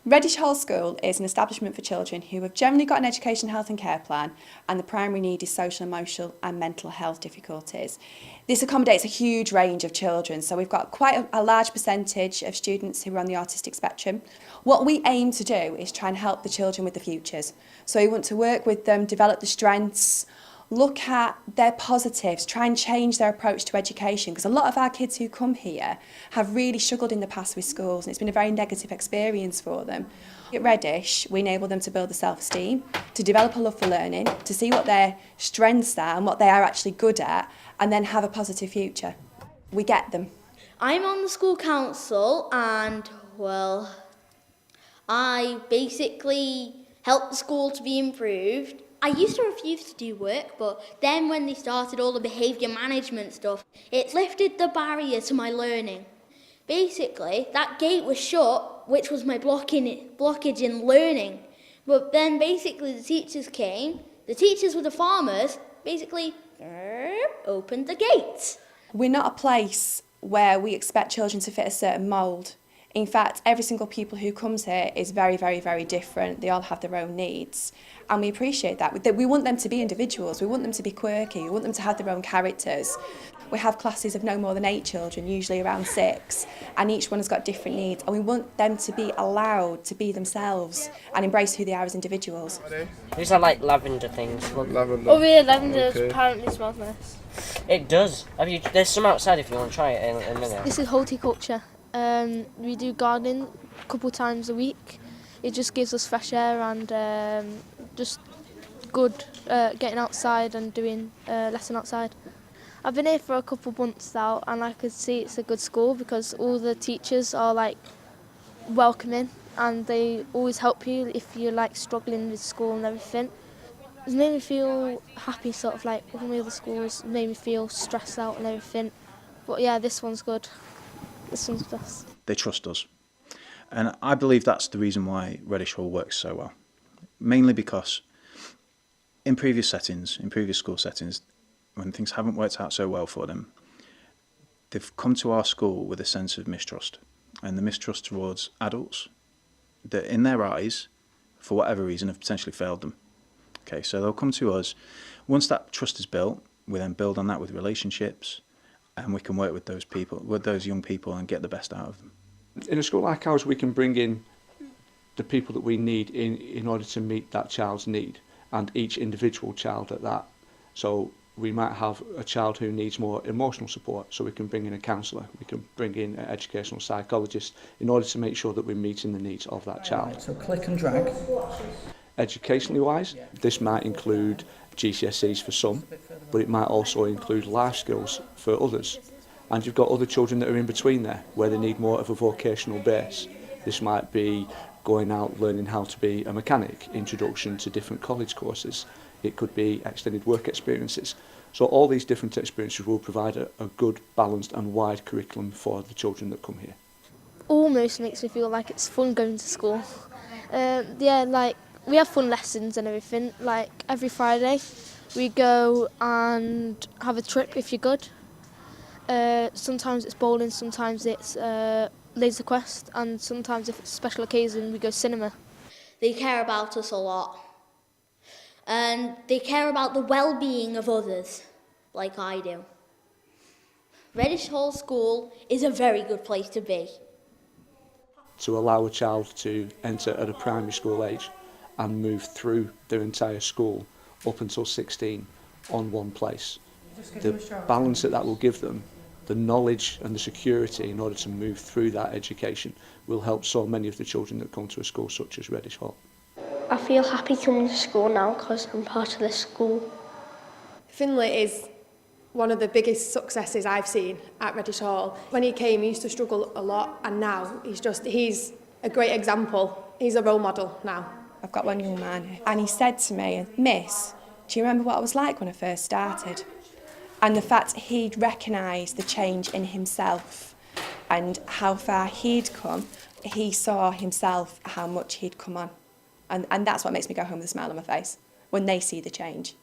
Reddish Hall School is an establishment for children who have generally got an education, health and care plan, and the primary need is social, emotional and mental health difficulties. This accommodates a huge range of children, so we've got quite a large percentage of students who are on the autistic spectrum. What we aim to do is try and help the children with the futures. So we want to work with them, develop the strengths, look at their positives, try and change their approach to education, because a lot of our kids who come here have really struggled in the past with schools and it's been a very negative experience for them. At Reddish, we enable them to build the self-esteem, to develop a love for learning, to see what their strengths are and what they are actually good at, and then have a positive future. We get them. I'm on the school council and, well, I basically help the school to be improved. I used to refuse to do work, but then when they started all the behaviour management stuff, it lifted the barrier to my learning. Basically, that gate was shut, which was my blockage in learning. But then basically the teachers came, the teachers were the farmers, basically opened the gates. We're not a place where we expect children to fit a certain mould. In fact, every single pupil who comes here is very, very, very different. They all have their own needs. And we appreciate that. We want them to be individuals. We want them to be quirky. We want them to have their own characters. We have classes of no more than 8 children, usually around 6, and each one has got different needs. And we want them to be allowed to be themselves and embrace who they are as individuals. These are like lavender things. Look. Lavender. Oh yeah, lavender apparently smells nice. It does. There's some outside if you want to try it in a minute. This is horticulture. We do gardening a couple times a week. It just gives us fresh air and just good getting outside and doing lesson outside. I've been here for a couple months now and I could see it's a good school because all the teachers are like welcoming and they always help you if you're like struggling with school and everything. It's made me feel happy, sort of like all my other schools made me feel stressed out and everything. But yeah, this one's good. This one's best. They trust us. And I believe that's the reason why Reddish Hall works so well. Mainly because in previous school settings, when things haven't worked out so well for them, they've come to our school with a sense of mistrust. And the mistrust towards adults that in their eyes, for whatever reason, have potentially failed them. Okay, so they'll come to us. Once that trust is built, we then build on that with relationships, and we can work with those people, with those young people, and get the best out of them. In a school like ours, we can bring in the people that we need in order to meet that child's need, and each individual child at that. So we might have a child who needs more emotional support, so we can bring in a counsellor, we can bring in an educational psychologist in order to make sure that we're meeting the needs of that child. Right, so click and drag. Educationally wise, this might include GCSEs for some, but it might also include life skills for others. And you've got other children that are in between there, where they need more of a vocational base. This might be going out learning how to be a mechanic, introduction to different college courses. It could be extended work experiences. So all these different experiences will provide a good, balanced and wide curriculum for the children that come here. Almost makes me feel like it's fun going to school. Yeah, like we have fun lessons and everything. Like every Friday we go and have a trip if you're good. Sometimes it's bowling, sometimes it's laser quest, and sometimes if it's a special occasion we go cinema. They care about us a lot. And they care about the well-being of others, like I do. Reddish Hall School is a very good place to be. To allow a child to enter at a primary school age and move through their entire school up until 16 on one place. The balance that will give them, the knowledge and the security in order to move through that education will help so many of the children that come to a school such as Reddish Hall. I feel happy coming to school now because I'm part of this school. Finlay is one of the biggest successes I've seen at Reddish Hall. When he came, he used to struggle a lot, and now he's a great example. He's a role model now. I've got one young man and he said to me, "Miss, do you remember what I was like when I first started?" And the fact he'd recognised the change in himself and how far he'd come, he saw himself how much he'd come on. And that's what makes me go home with a smile on my face, when they see the change.